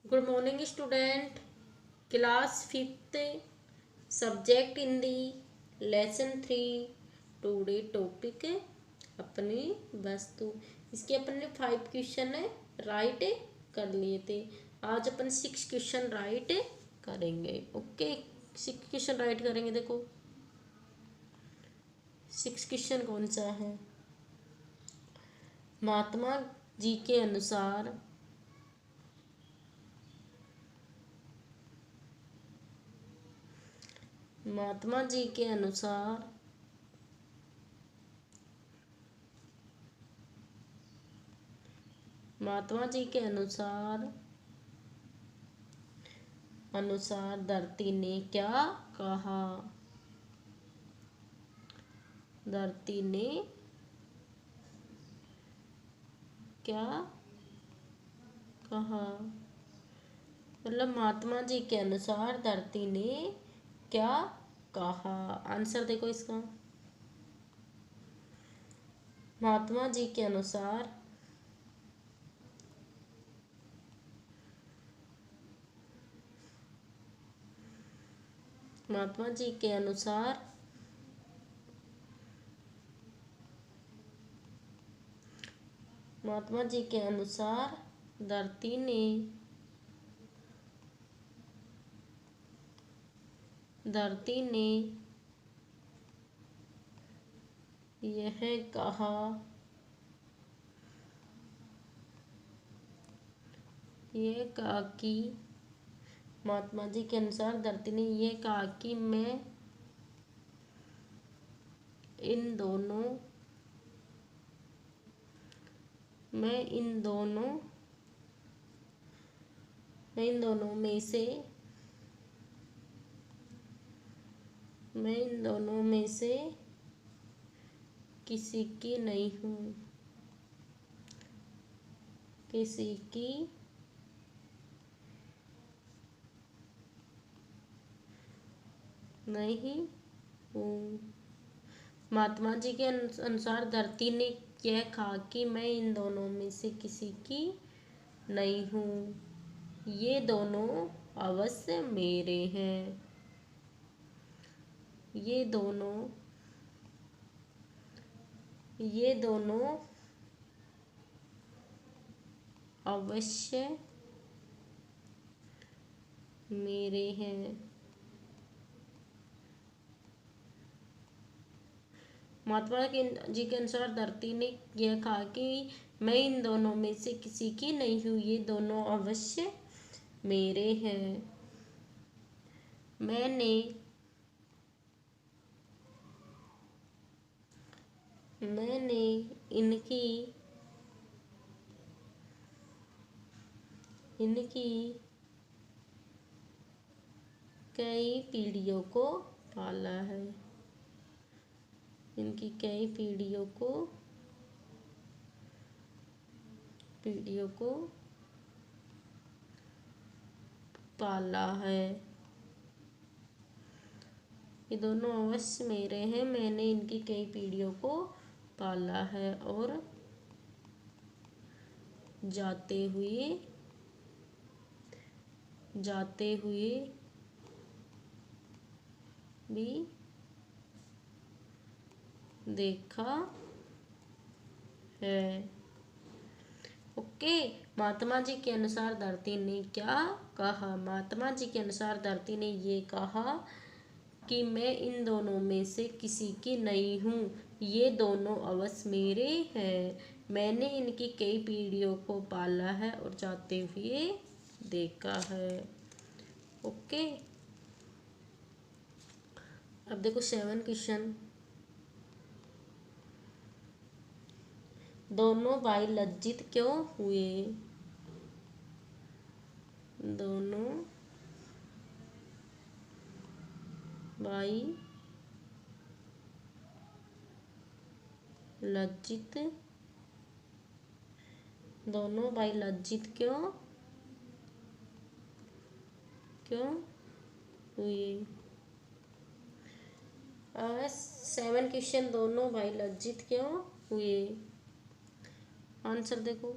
Good morning student. Class fifth, subject Hindi, lesson 3। Today topic अपनी वस्तु। इसके अपन ने 5 क्वेश्चन है राइट कर लिए थे। आज अपन 6 क्वेश्चन राइट करेंगे। ओके, 6 क्वेश्चन राइट करेंगे। देखो 6 क्वेश्चन कौन सा है। महात्मा जी के अनुसार महात्मा जी के अनुसार महात्मा जी के अनुसार धरती ने क्या कहा। धरती ने क्या कहा मतलब महात्मा जी के अनुसार धरती ने क्या कहा। आंसर देखो इसका। महात्मा जी के अनुसार महात्मा जी के अनुसार महात्मा जी के अनुसार धरती ने यह कहा कि महात्मा जी के अनुसार धरती ने यह कहा कि मैं इन दोनों में से किसी की नहीं हूँ। किसी की नहीं हूँ। महात्मा जी के अनुसार धरती ने यह कहा कि मैं इन दोनों में से किसी की नहीं हूँ। ये दोनों अवश्य मेरे हैं। ये दोनों अवश्य मेरे हैं। महात्मा जी के अनुसार धरती ने यह कहा कि मैं इन दोनों में से किसी की नहीं हूँ। ये दोनों अवश्य मेरे हैं। मैंने इनकी कई पीढ़ियों को पाला है। इनकी कई पीढ़ियों को पाला है। ये दोनों अवश्य मेरे हैं। मैंने इनकी कई पीढ़ियों को पाला है और जाते हुए भी देखा है। ओके, महात्मा जी के अनुसार धरती ने क्या कहा। महात्मा जी के अनुसार धरती ने ये कहा कि मैं इन दोनों में से किसी की नहीं हूँ। ये दोनों अवश्य मेरे हैं। मैंने इनकी कई पीढ़ियों को पाला है और जाते हुए देखा है। ओके, अब देखो 7 क्वेश्चन। दोनों भाई लज्जित क्यों हुए। दोनों भाई लज्जित क्यों हुए। 7 क्वेश्चन। दोनों भाई लज्जित क्यों हुए। आंसर देखो।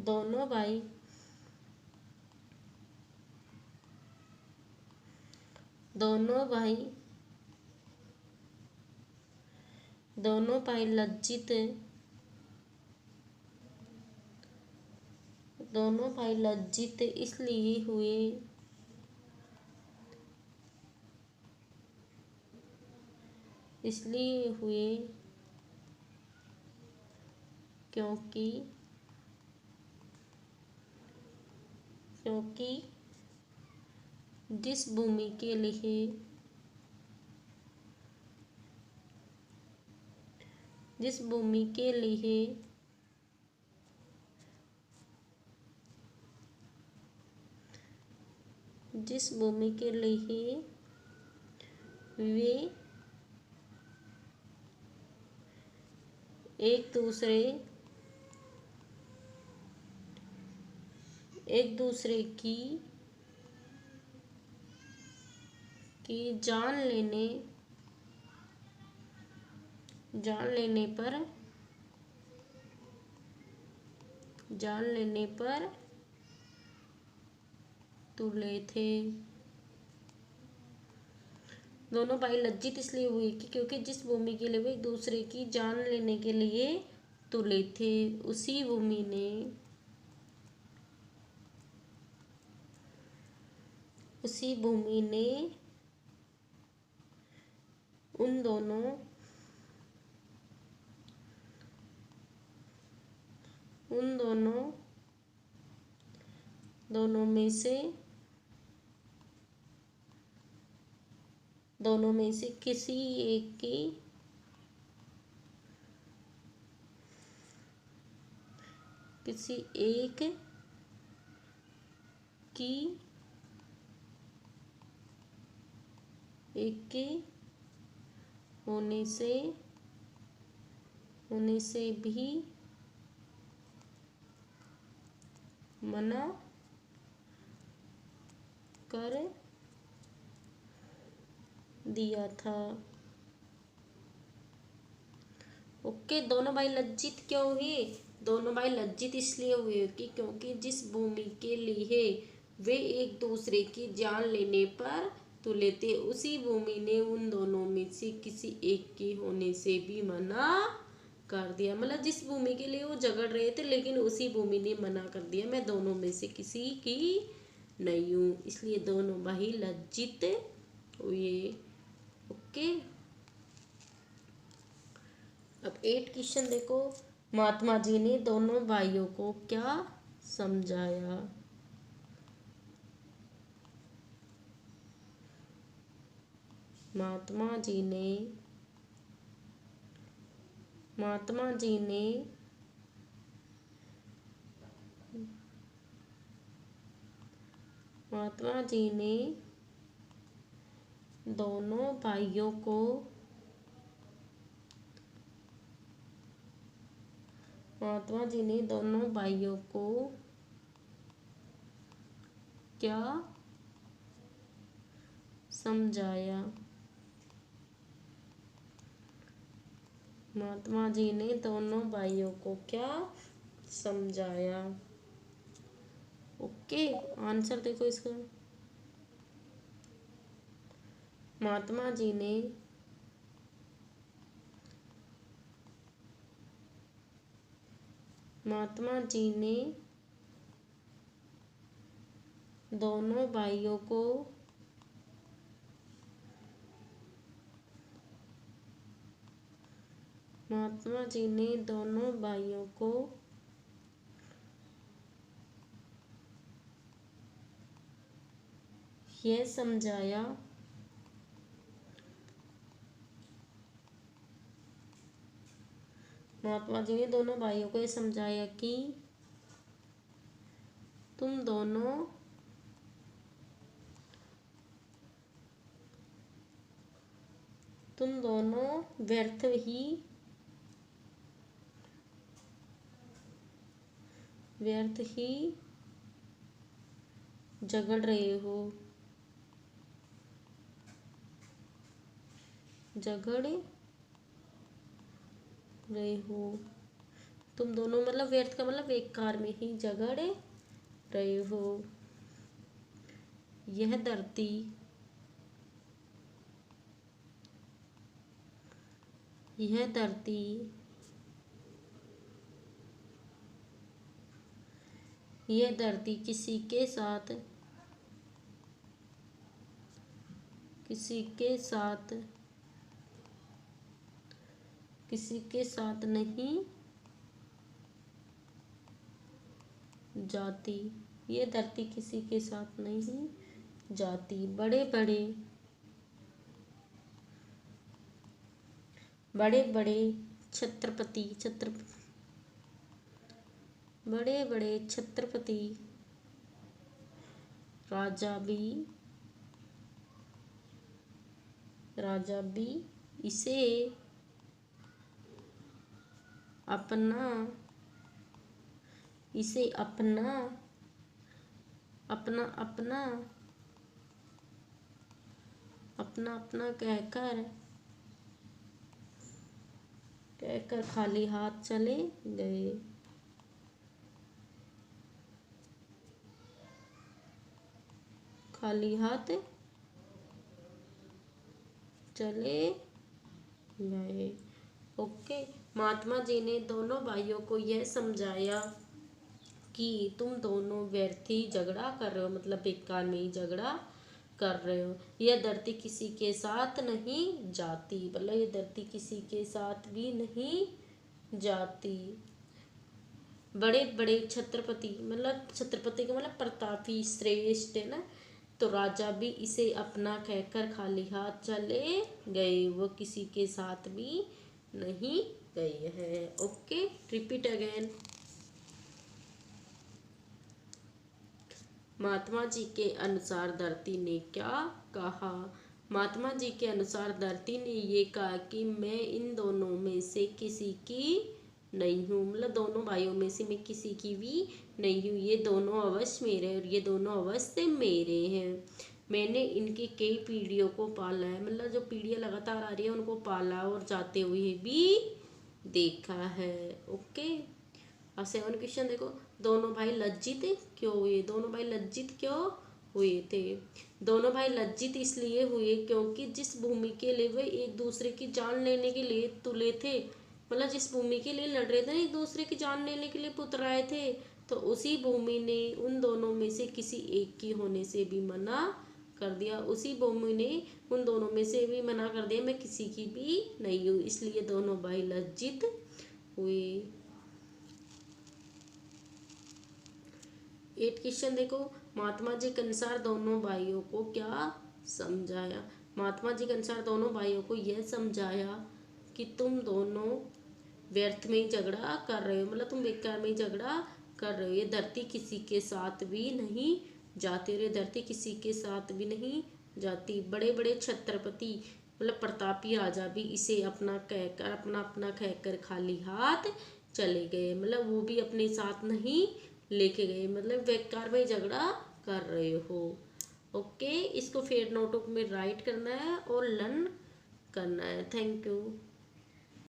दोनों भाई दोनों भाई दोनों भाई लज्जित इसलिए हुए क्योंकि जिस भूमि के लिए जिस भूमि के लिए वे एक दूसरे की जान लेने पर तुले थे। दोनों भाई लज्जित इसलिए हुए कि क्योंकि जिस भूमि के लिए वे एक दूसरे की जान लेने के लिए तुले थे, उसी भूमि ने उन दोनों में से किसी एक के होने से भी मना कर दिया था। ओके, दोनों भाई लज्जित क्यों हुए? दोनों भाई लज्जित इसलिए हुए कि क्योंकि जिस भूमि के लिए वे एक दूसरे की जान लेने पर तुले थे, उसी भूमि ने उन दोनों में से किसी एक के होने से भी मना कर दिया। मतलब जिस भूमि के लिए वो झगड़ रहे थे, लेकिन उसी भूमि ने मना कर दिया, मैं दोनों में से किसी की नहीं हूँ, इसलिए दोनों भाई लज्जित हुए। ओके, अब 8 क्वेश्चन देखो। महात्मा जी ने दोनों भाइयों को क्या समझाया? महात्मा जी ने दोनों भाइयों को क्या समझाया? महात्मा जी ने दोनों भाइयों को क्या समझाया? ओके, आंसर देखो इसका। महात्मा जी ने दोनों भाइयों को यह समझाया कि तुम दोनों व्यर्थ ही झगड़ रहे हो। तुम दोनों मतलब व्यर्थ का मतलब बेकार में ही झगड़ रहे हो। यह धरती यह धरती यह धरती किसी के साथ नहीं जाती। ये धरती किसी के साथ नहीं जाती। बड़े बड़े छत्रपति राजा भी इसे अपना कहकर खाली हाथ चले गए। खाली हाथ चले गए। ओके। महात्मा जी ने दोनों भाइयों को यह समझाया कि तुम दोनों व्यर्थ ही झगड़ा कर रहे हो, मतलब बेकार में ही झगड़ा कर रहे हो। यह धरती किसी के साथ नहीं जाती, मतलब ये धरती किसी के साथ भी नहीं जाती। बड़े बड़े छत्रपति, मतलब छत्रपति का मतलब प्रतापी, श्रेष्ठ है ना। तो राजा भी इसे अपना कहकर खाली हाथ चले गए, वो किसी के साथ भी नहीं गए हैं। Okay, repeat again. Mahatma ji के अनुसार धरती ने क्या कहा? महात्मा जी के अनुसार धरती ने ये कहा कि मैं इन दोनों में से किसी की नहीं हूँ, मतलब दोनों भाइयों में से मैं किसी की भी नहीं हूँ। ये दोनों अवश्य मेरे और ये दोनों अवश्य मेरे हैं। मैंने इनकी कई पीढ़ियों को पाला है, मतलब जो पीढ़ियाँ लगातार आ रही है उनको पाला और जाते हुए भी देखा है। ओके। अब 7 क्वेश्चन देखो। दोनों भाई लज्जित क्यों हुए? दोनों भाई लज्जित क्यों हुए थे? दोनों भाई लज्जित इसलिए हुए क्योंकि जिस भूमि के लिए वे एक दूसरे की जान लेने के लिए तुले थे, मतलब जिस भूमि के लिए लड़ रहे थे ना, एक दूसरे की जान लेने के लिए पुतराए थे, तो उसी भूमि ने उन दोनों में से किसी एक की होने से भी मना कर दिया। उसी भूमि ने उन दोनों में से भी मना कर दिया, मैं किसी की भी नहीं हूँ, इसलिए दोनों भाई लज्जित हुए। 8 क्वेश्चन देखो। महात्मा जी के अनुसार दोनों भाइयों को क्या समझाया? महात्मा जी के अनुसार दोनों भाइयों को यह समझाया कि तुम दोनों व्यर्थ में ही झगड़ा कर रहे हो, मतलब तुम बेकार में ही झगड़ा कर रहे हो। ये धरती किसी के साथ भी नहीं जाती, और ये धरती किसी के साथ भी नहीं जाती। बड़े बड़े छत्रपति, मतलब प्रतापी राजा भी इसे अपना कहकर खाली हाथ चले गए, मतलब वो भी अपने साथ नहीं लेके गए, मतलब बेकार में झगड़ा कर रहे हो। ओके, इसको फिर नोटबुक में राइट करना है और लर्न करना है। Thank you.